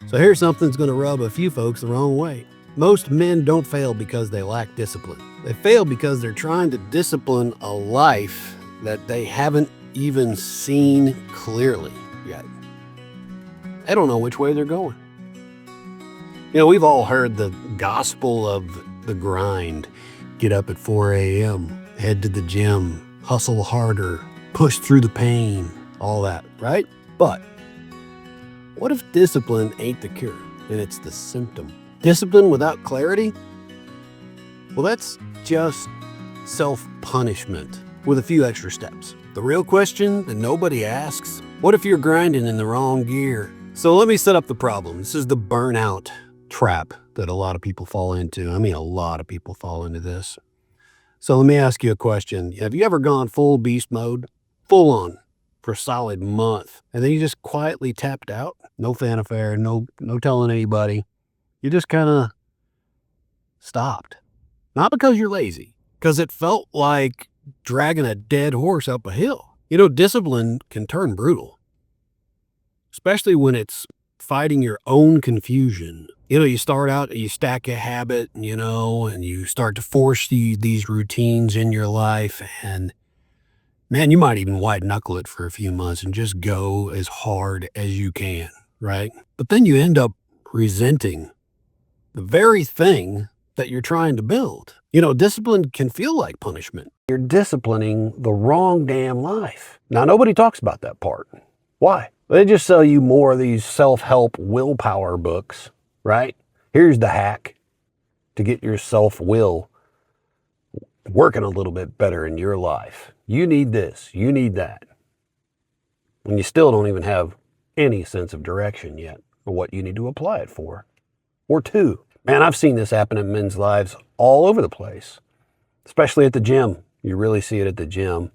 So here's something that's going to rub a few folks the wrong way. Most men don't fail because they lack discipline. They fail because they're trying to discipline a life that they haven't even seen clearly yet. They don't know which way they're going. You know, we've all heard the gospel of the grind. Get up at 4 a.m., head to the gym, hustle harder, push through the pain, all that, right? But what if discipline ain't the cure and it's the symptom? Discipline without clarity? Well, that's just self-punishment with a few extra steps. The real question that nobody asks, what if you're grinding in the wrong gear? So let me set up the problem. This is the burnout trap that a lot of people fall into. I mean, a lot of people fall into this. So let me ask you a question. Have you ever gone full beast mode, full on, for a solid month, and then you just quietly tapped out? No fanfare, no telling anybody. You just kind of stopped. Not because you're lazy, because it felt like dragging a dead horse up a hill. You know, discipline can turn brutal, especially when it's fighting your own confusion. You know, you start out, you stack a habit, and you start to force these routines in your life, and man, you might even white knuckle it for a few months and just go as hard as you can, right? But then you end up resenting the very thing that you're trying to build. You know, discipline can feel like punishment. You're disciplining the wrong damn life. Now, nobody talks about that part. Why? They just sell you more of these self-help willpower books, right? Here's the hack to get your self-will working a little bit better in your life. You need this, you need that. And you still don't even have any sense of direction yet or what you need to apply it for or to. Man, I've seen this happen in men's lives all over the place, especially at the gym. You really see it at the gym.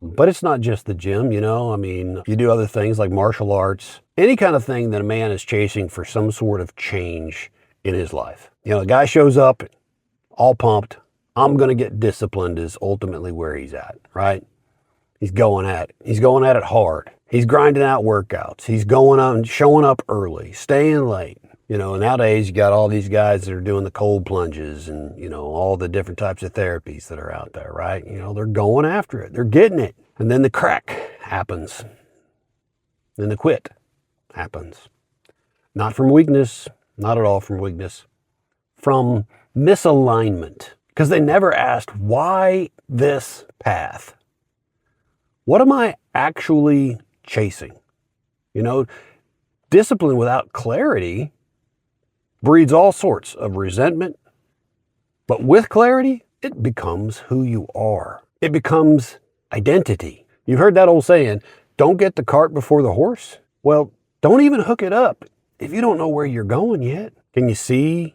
But it's not just the gym, you know. I mean, you do other things like martial arts, any kind of thing that a man is chasing for some sort of change in his life. You know, the guy shows up all pumped. I'm going to get disciplined is ultimately where he's at, right? He's going at it. He's going at it hard. He's grinding out workouts. He's going out and showing up early, staying late. You know, nowadays you got all these guys that are doing the cold plunges and, all the different types of therapies that are out there, right? You know, they're going after it. They're getting it. And then the crack happens. Then the quit happens. Not from weakness, not at all from weakness, from misalignment. Because they never asked, why this path? What am I actually chasing? You know, discipline without clarity breeds all sorts of resentment. But with clarity, it becomes who you are. It becomes identity. You've heard that old saying, don't get the cart before the horse. Well, don't even hook it up if you don't know where you're going yet. Can you see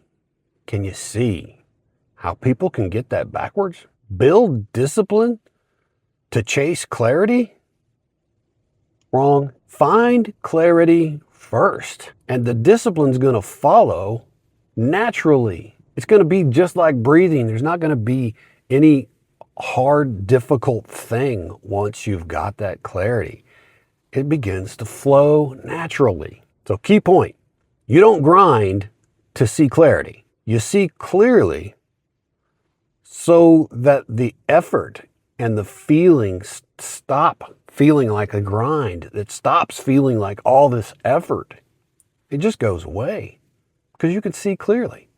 how people can get that backwards? Build discipline to chase clarity? Wrong. Find clarity first, and the discipline's going to follow naturally. It's going to be just like breathing. There's not going to be any hard, difficult thing once you've got that clarity. It begins to flow naturally. So key point, you don't grind to see clarity. You see clearly so that the effort and the feelings stop feeling like a grind. It stops feeling like all this effort. It just goes away because you can see clearly.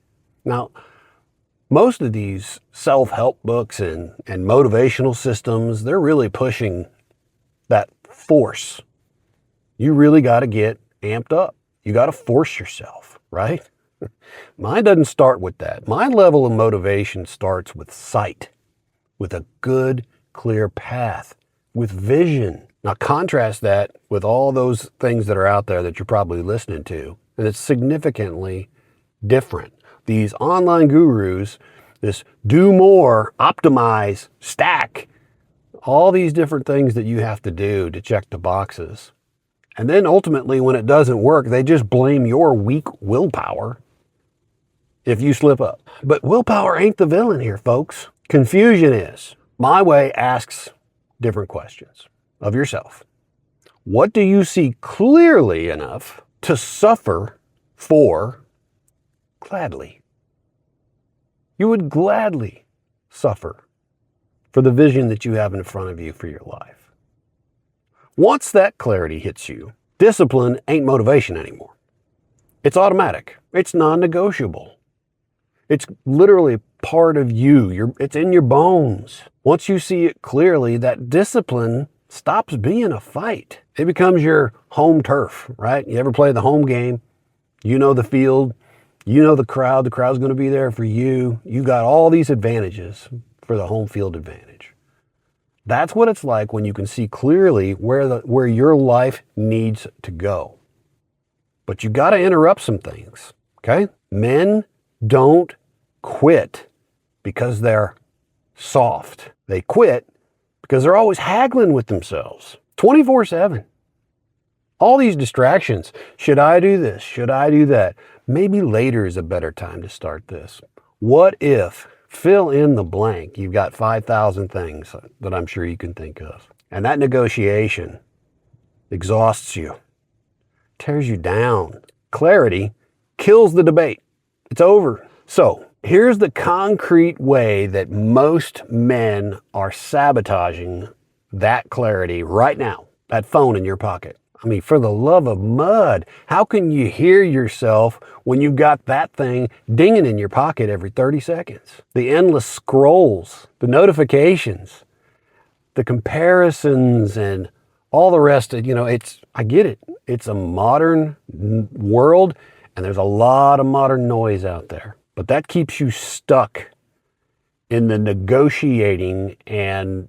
Now, most of these self-help books and motivational systems, they're really pushing that force. You really got to get amped up. You got to force yourself, right? Mine doesn't start with that. My level of motivation starts with sight, with a good, clear path, with vision. Now contrast that with all those things that are out there that you're probably listening to, and it's significantly different. These online gurus, this do more, optimize, stack, all these different things that you have to do to check the boxes. And then ultimately when it doesn't work, they just blame your weak willpower if you slip up. But willpower ain't the villain here, folks. Confusion is. My way asks different questions of yourself. What do you see clearly enough to suffer for gladly. You would gladly suffer for the vision that you have in front of you for your life. Once that clarity hits you, discipline ain't motivation anymore. It's automatic. It's non-negotiable. It's literally part of you. It's in your bones. Once you see it clearly, that discipline stops being a fight. It becomes your home turf, right? You ever play the home game? You know the field. You know the crowd. The crowd's going to be there for you. You got all these advantages for the home field advantage. That's what it's like when you can see clearly where your life needs to go. But you got to interrupt some things, okay? Men don't quit because they're soft. They quit because they're always haggling with themselves 24/7. All these distractions. Should I do this? Should I do that? Maybe later is a better time to start this. What if, fill in the blank, you've got 5,000 things that I'm sure you can think of. And that negotiation exhausts you, tears you down. Clarity kills the debate. It's over. So here's the concrete way that most men are sabotaging that clarity right now. That phone in your pocket. I mean, for the love of mud, how can you hear yourself when you've got that thing dinging in your pocket every 30 seconds? The endless scrolls, the notifications, the comparisons, and all the rest of, I get it. It's a modern world, and there's a lot of modern noise out there. But that keeps you stuck in the negotiating and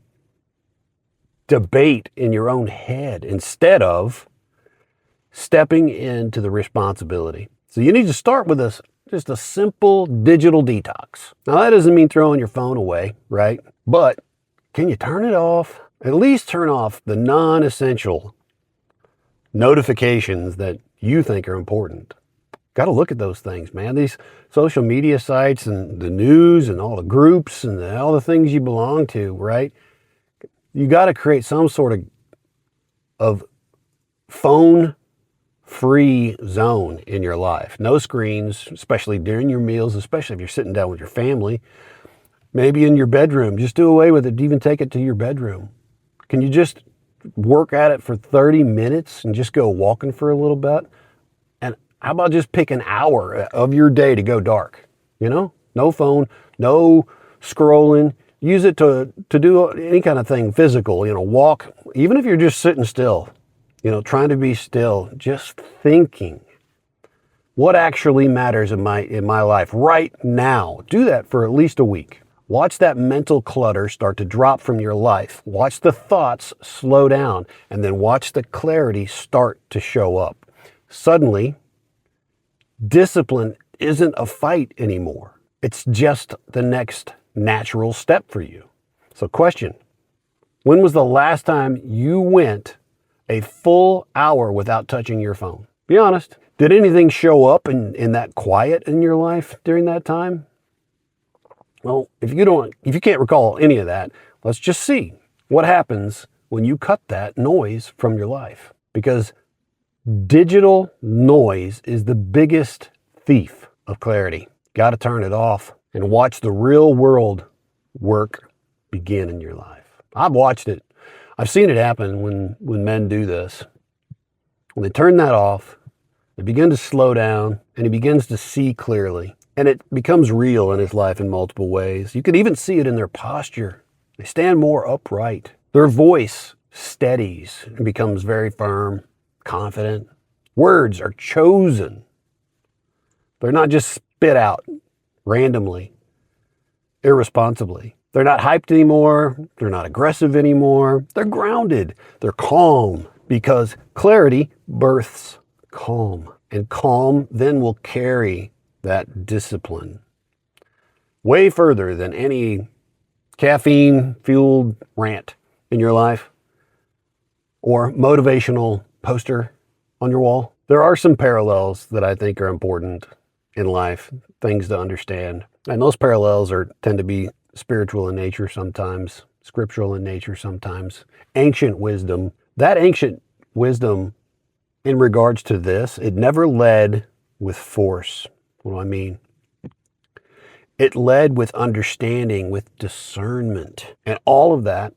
debate in your own head instead of stepping into the responsibility. So you need to start with just a simple digital detox. Now that doesn't mean throwing your phone away, right? But can you turn it off? At least turn off the non-essential notifications that you think are important. Got to look at those things, man. These social media sites and the news and all the groups and all the things you belong to, right? You got to create some sort of phone-free zone in your life. No screens, especially during your meals, especially if you're sitting down with your family. Maybe in your bedroom. Just do away with it. Even take it to your bedroom. Can you just work at it for 30 minutes and just go walking for a little bit? And how about just pick an hour of your day to go dark? No phone, no scrolling. Use it to do any kind of thing physical, walk, even if you're just sitting still, trying to be still, just thinking what actually matters in my life right now. Do that for at least a week. Watch that mental clutter start to drop from your life. Watch the thoughts slow down, and then watch the clarity start to show up. Suddenly, discipline isn't a fight anymore. It's just the next natural step for you. So question, when was the last time you went a full hour without touching your phone? Be honest. Did anything show up in that quiet in your life during that time? Well, if you can't recall any of that, let's just see what happens when you cut that noise from your life. Because digital noise is the biggest thief of clarity. Got to turn it off and watch the real world work begin in your life. I've watched it. I've seen it happen when men do this. When they turn that off, they begin to slow down and he begins to see clearly. And it becomes real in his life in multiple ways. You can even see it in their posture. They stand more upright. Their voice steadies and becomes very firm, confident. Words are chosen. They're not just spit out randomly, irresponsibly. They're not hyped anymore. They're not aggressive anymore. They're grounded. They're calm because clarity births calm. And calm then will carry that discipline way further than any caffeine-fueled rant in your life or motivational poster on your wall. There are some parallels that I think are important in life, things to understand. And those parallels tend to be spiritual in nature sometimes, scriptural in nature sometimes, ancient wisdom. That ancient wisdom in regards to this, it never led with force. What do I mean? It led with understanding, with discernment. And all of that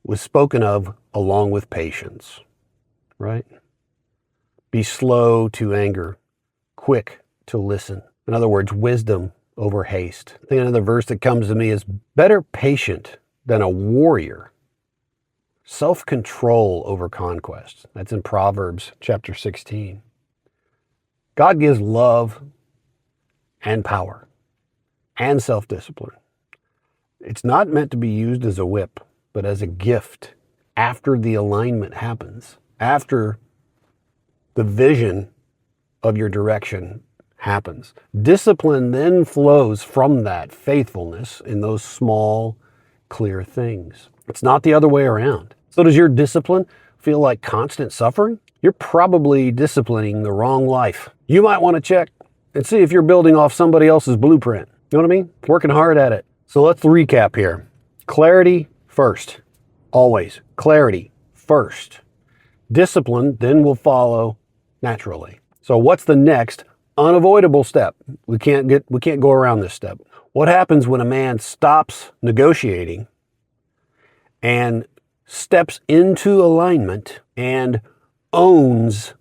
was spoken of along with patience, right? Be slow to anger, quick to listen. In other words, wisdom over haste. I think another verse that comes to me is better patient than a warrior. Self-control over conquest. That's in Proverbs chapter 16. God gives love and power and self-discipline. It's not meant to be used as a whip, but as a gift after the alignment happens, after the vision of your direction happens. Discipline then flows from that faithfulness in those small, clear things. It's not the other way around. So does your discipline feel like constant suffering? You're probably disciplining the wrong life. You might want to check and see if you're building off somebody else's blueprint. You know what I mean? Working hard at it. So let's recap here. Clarity first. Always. Clarity first. Discipline then will follow naturally. So what's the next unavoidable step? We can't go around this step. What happens when a man stops negotiating and steps into alignment and owns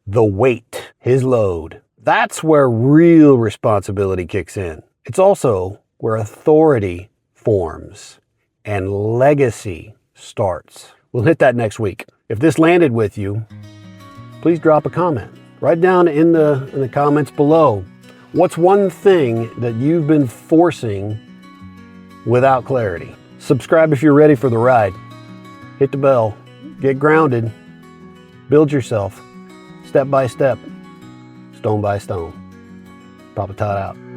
the weight, his load? That's where real responsibility kicks in. It's also where authority forms and legacy starts. We'll hit that next week. If this landed with you, please drop a comment. Write down in the comments below, what's one thing that you've been forcing without clarity? Subscribe if you're ready for the ride. Hit the bell. Get grounded. Build yourself step by step, stone by stone. Papa Todd out.